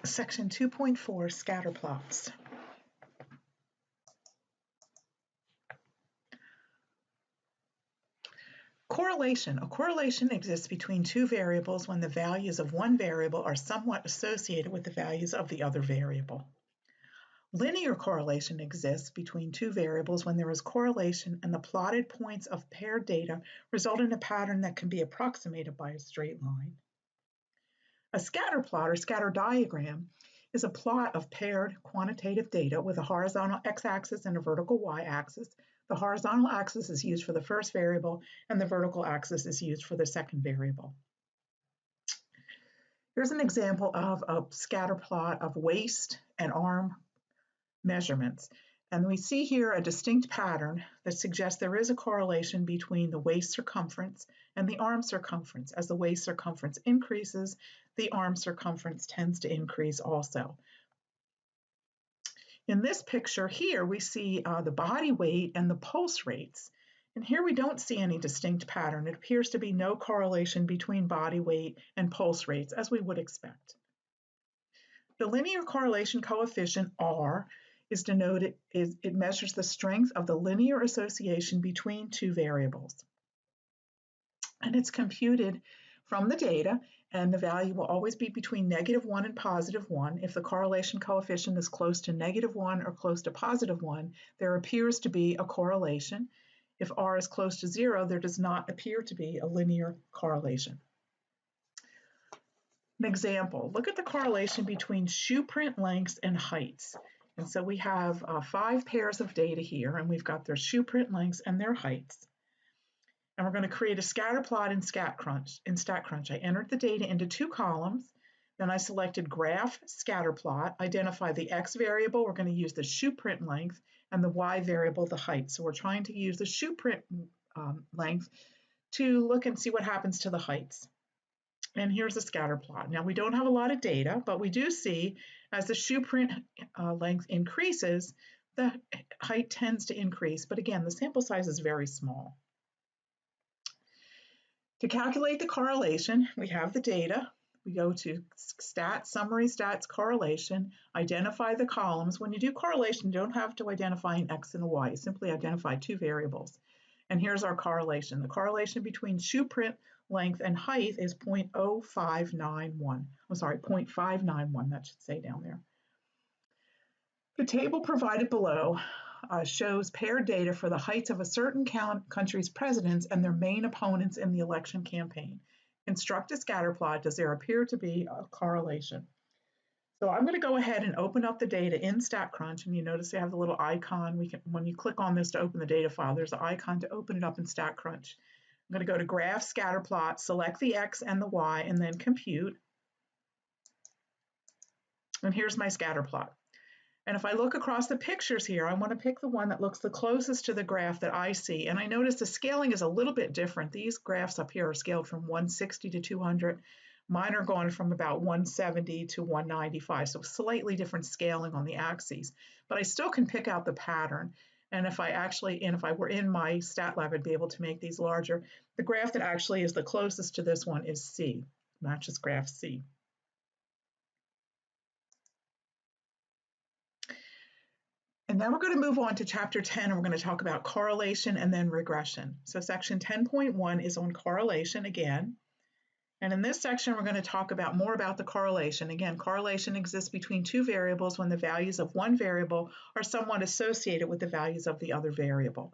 Section 2.4, Scatterplots. Correlation. A correlation exists between two variables when the values of one variable are somewhat associated with the values of the other variable. Linear correlation exists between two variables when there is correlation and the plotted points of paired data result in a pattern that can be approximated by a straight line. A scatter plot or scatter diagram is a plot of paired quantitative data with a horizontal x-axis and a vertical y-axis. The horizontal axis is used for the first variable and the vertical axis is used for the second variable. Here's an example of a scatter plot of waist and arm measurements. And we see here a distinct pattern that suggests there is a correlation between the waist circumference and the arm circumference. As the waist circumference increases, the arm circumference tends to increase also. In this picture here, we see the body weight and the pulse rates. And here we don't see any distinct pattern. It appears to be no correlation between body weight and pulse rates, as we would expect. The linear correlation coefficient, R, is denoted, it measures the strength of the linear association between two variables. And it's computed from the data, and the value will always be between -1 and +1. If the correlation coefficient is close to -1 or close to +1, there appears to be a correlation. If R is close to 0, there does not appear to be a linear correlation. An example, look at the correlation between shoe print lengths and heights. And so we have 5 pairs of data here, and we've got their shoe print lengths and their heights. And we're going to create a scatter plot in StatCrunch. I entered the data into 2 columns. Then I selected Graph Scatter Plot, identify the X variable. We're going to use the shoe print length, and the Y variable, the height. So we're trying to use the shoe print length to look and see what happens to the heights. And here's a scatter plot. Now we don't have a lot of data, but we do see as the shoe print length increases, the height tends to increase. But again, the sample size is very small. To calculate the correlation, we have the data. We go to Summary Stats Correlation, identify the columns. When you do correlation, you don't have to identify an X and a Y. You simply identify 2 variables. And here's our correlation. The correlation between shoe print length and height is 0.0591. I'm sorry, 0.591, that should say down there. The table provided below shows paired data for the heights of a certain country's presidents and their main opponents in the election campaign. Construct a scatter plot. Does there appear to be a correlation? So I'm going to go ahead and open up the data in StatCrunch, and you notice they have the little icon. When you click on this to open the data file, there's an icon to open it up in StatCrunch. I'm going to go to Graph Scatter Plot, select the X and the Y, and then Compute. And here's my scatter plot. And if I look across the pictures here, I want to pick the one that looks the closest to the graph that I see. And I notice the scaling is a little bit different. These graphs up here are scaled from 160 to 200. Mine are going from about 170 to 195, so slightly different scaling on the axes. But I still can pick out the pattern. And if I were in my stat lab, I'd be able to make these larger. The graph that actually is the closest to this one is C, matches graph C. And now we're going to move on to chapter 10, and we're going to talk about correlation and then regression. So section 10.1 is on correlation again. And in this section, we're going to talk more about the correlation. Again, correlation exists between two variables when the values of one variable are somewhat associated with the values of the other variable.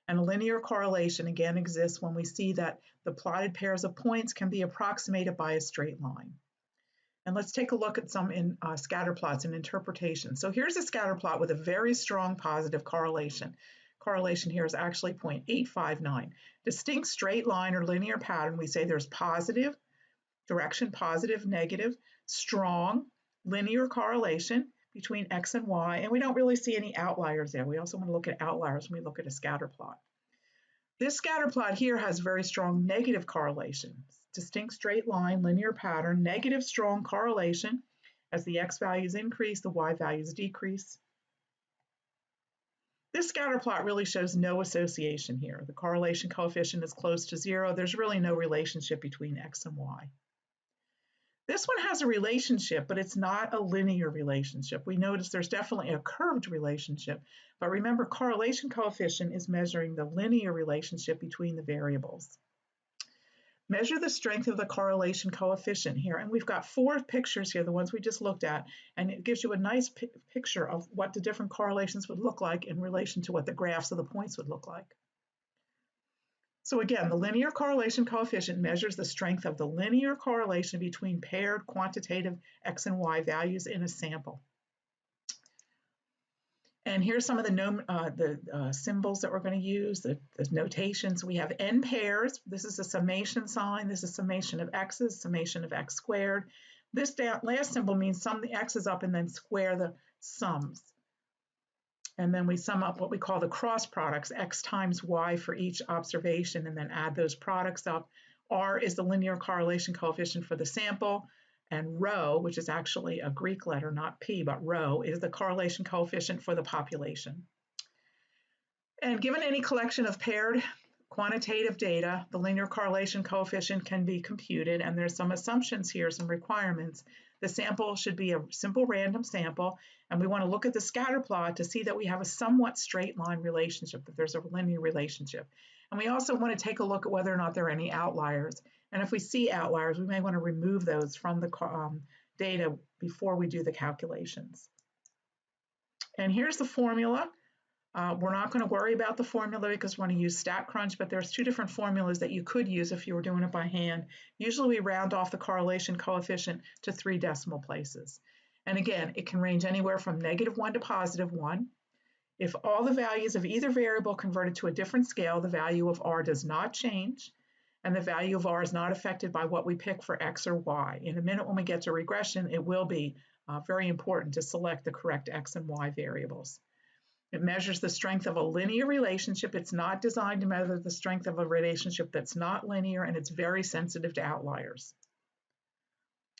And a linear correlation, again, exists when we see that the plotted pairs of points can be approximated by a straight line. And let's take a look at some scatter plots and interpretation. So here's a scatter plot with a very strong positive correlation. Correlation here is actually 0.859. Distinct straight line or linear pattern, we say there's positive, direction positive, negative, strong, linear correlation between X and Y, and we don't really see any outliers there. We also want to look at outliers when we look at a scatter plot. This scatter plot here has very strong negative correlation. Distinct straight line, linear pattern, negative strong correlation. As the X values increase, the Y values decrease. This scatter plot really shows no association here. The correlation coefficient is close to 0. There's really no relationship between X and Y. This one has a relationship, but it's not a linear relationship. We notice there's definitely a curved relationship, but remember, correlation coefficient is measuring the linear relationship between the variables. Measure the strength of the correlation coefficient here, and we've got 4 pictures here, the ones we just looked at, and it gives you a nice picture of what the different correlations would look like in relation to what the graphs of the points would look like. So again, the linear correlation coefficient measures the strength of the linear correlation between paired quantitative x and y values in a sample. And here's some of the symbols that we're going to use, the notations. We have n pairs. This is a summation sign. This is summation of x's, summation of x squared. This last symbol means sum the x's up and then square the sums. And then we sum up what we call the cross products, x times y for each observation, and then add those products up. R is the linear correlation coefficient for the sample, and rho, which is actually a Greek letter, not P, but rho, is the correlation coefficient for the population. And given any collection of paired quantitative data, the linear correlation coefficient can be computed, and there's some assumptions here, some requirements. The sample should be a simple random sample, and we want to look at the scatter plot to see that we have a somewhat straight line relationship, that there's a linear relationship. And we also want to take a look at whether or not there are any outliers. And if we see outliers, we may want to remove those from the data before we do the calculations. And here's the formula. We're not going to worry about the formula because we're going to use StatCrunch, but there's 2 different formulas that you could use if you were doing it by hand. Usually we round off the correlation coefficient to 3 decimal places. And again, it can range anywhere from -1 to +1. If all the values of either variable converted to a different scale, the value of R does not change, and the value of R is not affected by what we pick for X or Y. In a minute when we get to regression, it will be very important to select the correct X and Y variables. It measures the strength of a linear relationship. It's not designed to measure the strength of a relationship that's not linear, and it's very sensitive to outliers.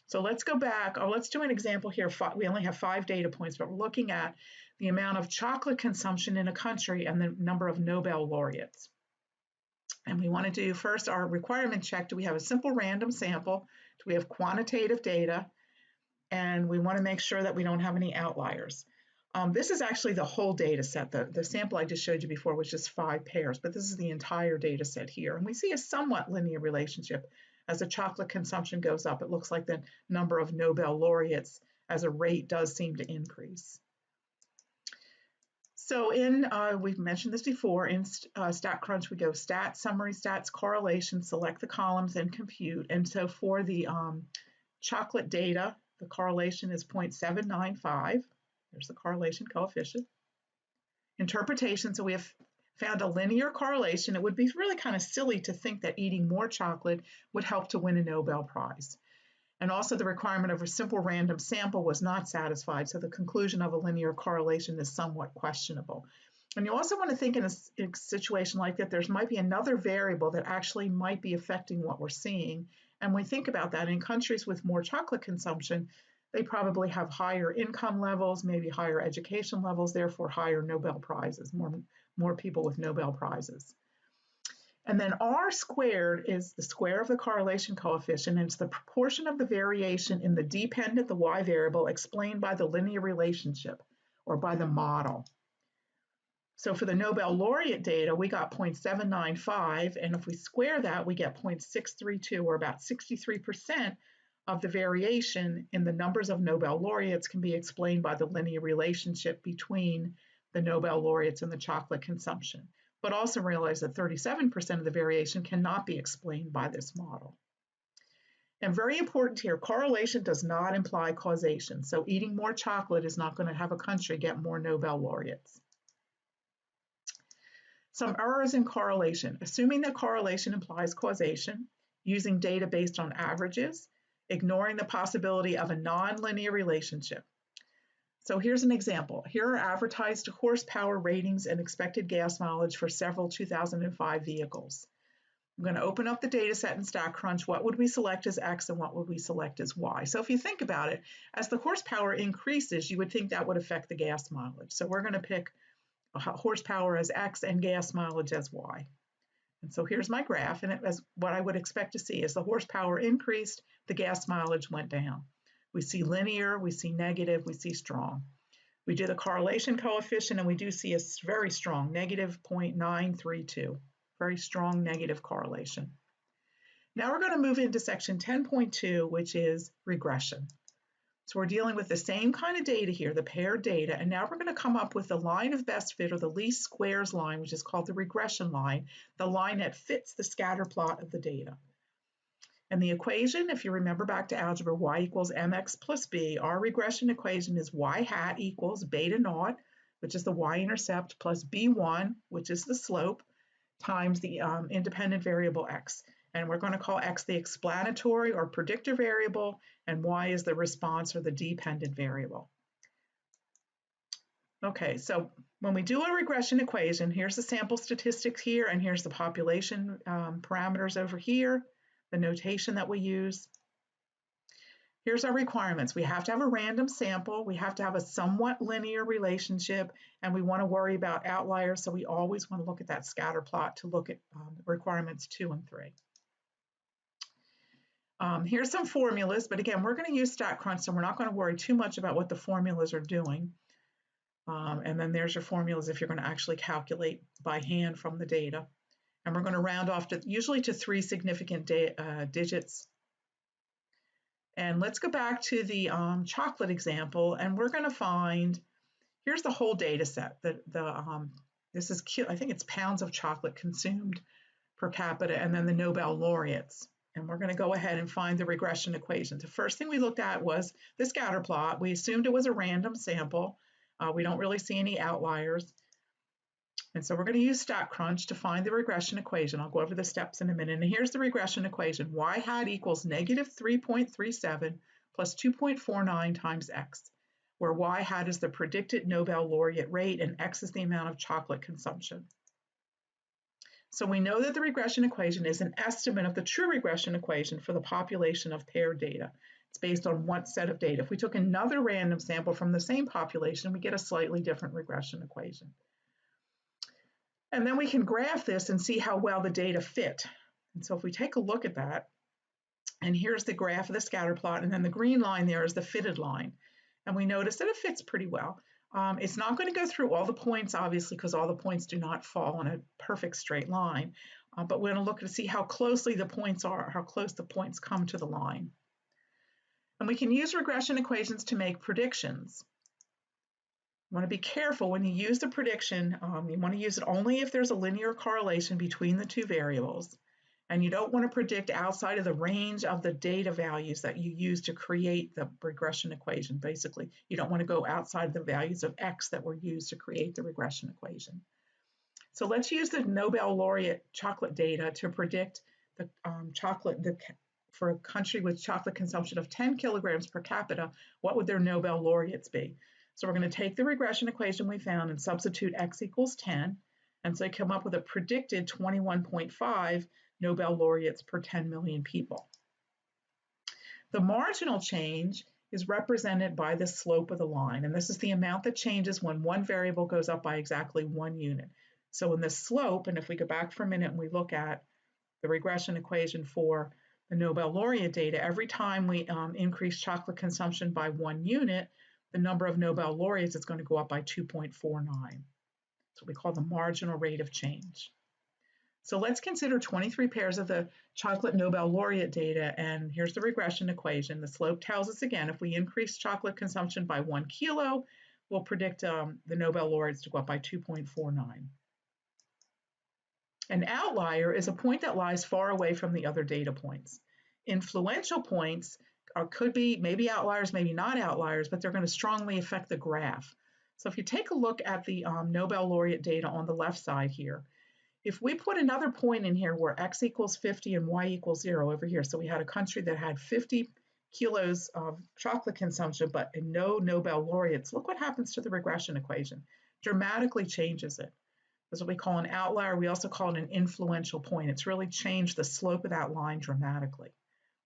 So let's go back. Let's do an example here. We only have 5 data points, but we're looking at the amount of chocolate consumption in a country and the number of Nobel laureates. And we want to do first our requirement check. Do we have a simple random sample? Do we have quantitative data? And we want to make sure that we don't have any outliers. This is actually the whole data set. The sample I just showed you before was just 5 pairs, but this is the entire data set here. And we see a somewhat linear relationship. As the chocolate consumption goes up, it looks like the number of Nobel laureates as a rate does seem to increase. So we've mentioned this before, in StatCrunch we go stat, summary, stats, correlation, select the columns and compute. And so for the chocolate data, the correlation is 0.795. There's the correlation coefficient. Interpretation, so we have found a linear correlation. It would be really kind of silly to think that eating more chocolate would help to win a Nobel Prize. And also the requirement of a simple random sample was not satisfied, so the conclusion of a linear correlation is somewhat questionable. And you also want to think in a situation like that, there might be another variable that actually might be affecting what we're seeing. And when we think about that, in countries with more chocolate consumption, they probably have higher income levels, maybe higher education levels, therefore higher Nobel Prizes, more people with Nobel Prizes. And then R squared is the square of the correlation coefficient, and it's the proportion of the variation in the dependent, the Y variable, explained by the linear relationship or by the model. So for the Nobel laureate data, we got 0.795, and if we square that, we get 0.632, or about 63% of the variation in the numbers of Nobel laureates can be explained by the linear relationship between the Nobel laureates and the chocolate consumption. But also realize that 37% of the variation cannot be explained by this model. And very important here, correlation does not imply causation. So eating more chocolate is not going to have a country get more Nobel laureates. Some errors in correlation. Assuming that correlation implies causation, using data based on averages, ignoring the possibility of a nonlinear relationship. So here's an example. Here are advertised horsepower ratings and expected gas mileage for several 2005 vehicles. I'm going to open up the data set in StatCrunch. What would we select as X and what would we select as Y? So if you think about it, as the horsepower increases, you would think that would affect the gas mileage. So we're going to pick horsepower as X and gas mileage as Y. And so here's my graph, and as what I would expect to see as the horsepower increased, the gas mileage went down. We see linear, we see negative, we see strong. We do the correlation coefficient, and we do see a very strong negative 0.932, very strong negative correlation. Now we're going to move into section 10.2, which is regression. So we're dealing with the same kind of data here, the paired data, and now we're going to come up with the line of best fit, or the least squares line, which is called the regression line, the line that fits the scatter plot of the data. And the equation, if you remember back to algebra, y equals mx plus b, our regression equation is y hat equals beta naught, which is the y-intercept, plus b1, which is the slope, times the independent variable x. And we're going to call x the explanatory or predictor variable, and y is the response or the dependent variable. Okay, so when we do a regression equation, here's the sample statistics here, and here's the population parameters over here, the notation that we use. Here's our requirements. We have to have a random sample, we have to have a somewhat linear relationship, and we want to worry about outliers, so we always want to look at that scatter plot to look at requirements 2 and 3. Here's some formulas, but again, we're going to use StatCrunch, so we're not going to worry too much about what the formulas are doing. And then there's your formulas if you're going to actually calculate by hand from the data. And we're going to round off to usually to 3 significant digits. And let's go back to the chocolate example, and we're going to find, here's the whole data set. This is, I think it's pounds of chocolate consumed per capita, and then the Nobel laureates. And we're going to go ahead and find the regression equation. The first thing we looked at was the scatter plot. We assumed it was a random sample. We don't really see any outliers. And so we're going to use StatCrunch to find the regression equation. I'll go over the steps in a minute. And here's the regression equation. Y hat equals negative 3.37 plus 2.49 times x, where y hat is the predicted Nobel laureate rate and x is the amount of chocolate consumption. So we know that the regression equation is an estimate of the true regression equation for the population of paired data. It's based on one set of data. If we took another random sample from the same population, we get a slightly different regression equation. And then we can graph this and see how well the data fit. And so if we take a look at that, and here's the graph of the scatter plot, and then the green line there is the fitted line. And we notice that it fits pretty well. It's not going to go through all the points, obviously, because all the points do not fall in a perfect straight line. But we're going to look to see how closely the points are, how close the points come to the line. And we can use regression equations to make predictions. You want to be careful when you use the prediction. You want to use it only if there's a linear correlation between the two variables. And you don't want to predict outside of the range of the data values that you use to create the regression equation. Basically, you don't want to go outside of the values of x that were used to create the regression equation. So let's use the Nobel laureate chocolate data to predict the for a country with chocolate consumption of 10 kilograms per capita, what would their Nobel laureates be? So we're going to take the regression equation we found and substitute x equals 10. And so come up with a predicted 21.5 Nobel laureates per 10 million people. The marginal change is represented by the slope of the line, and this is the amount that changes when one variable goes up by exactly 1 unit. So in the slope, and if we go back for a minute and we look at the regression equation for the Nobel laureate data, every time we increase chocolate consumption by 1 unit, the number of Nobel laureates is going to go up by 2.49. That's what we call the marginal rate of change. So let's consider 23 pairs of the chocolate Nobel laureate data, and here's the regression equation. The slope tells us again, if we increase chocolate consumption by 1 kilo, we'll predict the Nobel laureates to go up by 2.49. An outlier is a point that lies far away from the other data points. Influential points could be maybe outliers, maybe not outliers, but they're going to strongly affect the graph. So if you take a look at the Nobel laureate data on the left side here, if we put another point in here where x equals 50 and y equals 0 over here, so we had a country that had 50 kilos of chocolate consumption but no Nobel laureates, look what happens to the regression equation. Dramatically changes it. That's what we call an outlier. We also call it an influential point. It's really changed the slope of that line dramatically.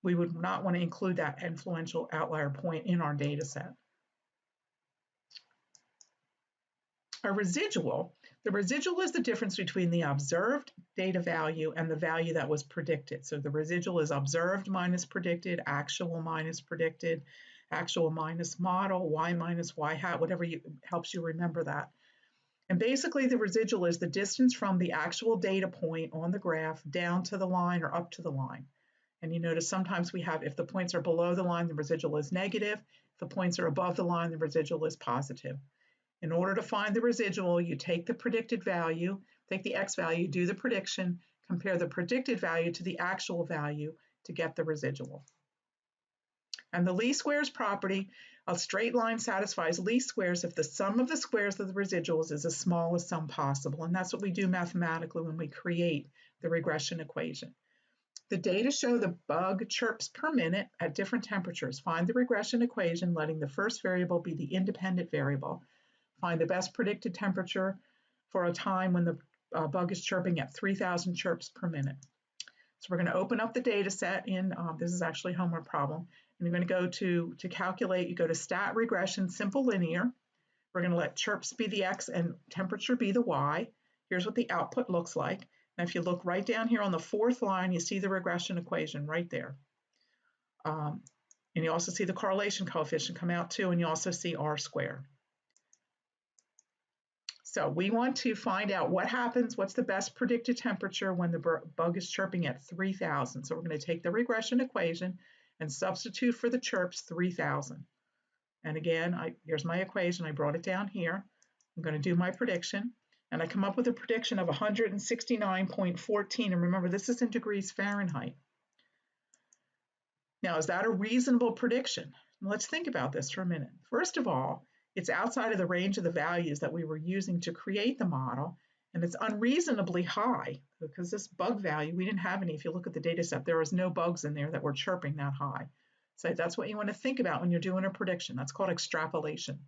We would not want to include that influential outlier point in our data set. A residual, the residual is the difference between the observed data value and the value that was predicted. So the residual is observed minus predicted, actual minus predicted, actual minus model, y minus y hat, whatever helps you remember that. And basically the residual is the distance from the actual data point on the graph down to the line or up to the line. And you notice sometimes we have, if the points are below the line, the residual is negative. If the points are above the line, the residual is positive. In order to find the residual, you take the predicted value, take the x value, do the prediction, compare the predicted value to the actual value to get the residual. And the least squares property, a straight line satisfies least squares if the sum of the squares of the residuals is as small as sum possible. And that's what we do mathematically when we create the regression equation. The data show the bug chirps per minute at different temperatures. Find the regression equation, letting the first variable be the independent variable. Find the best predicted temperature for a time when the bug is chirping at 3,000 chirps per minute. So we're going to open up the data set in, this is actually a homework problem, and you're going to go to calculate, you go to stat regression, simple linear. We're going to let chirps be the x and temperature be the y. Here's what the output looks like. And if you look right down here on the fourth line, you see the regression equation right there. And you also see the correlation coefficient come out too, and you also see r squared. So we want to find out what happens, what's the best predicted temperature when the bug is chirping at 3,000. So we're going to take the regression equation and substitute for the chirps 3,000. And again, here's my equation. I brought it down here. I'm going to do my prediction. And I come up with a prediction of 169.14. And remember, this is in degrees Fahrenheit. Now, is that a reasonable prediction? Let's think about this for a minute. First of all, it's outside of the range of the values that we were using to create the model, and it's unreasonably high because this bug value, we didn't have any. If you look at the data set, there was no bugs in there that were chirping that high. So that's what you want to think about when you're doing a prediction. That's called extrapolation.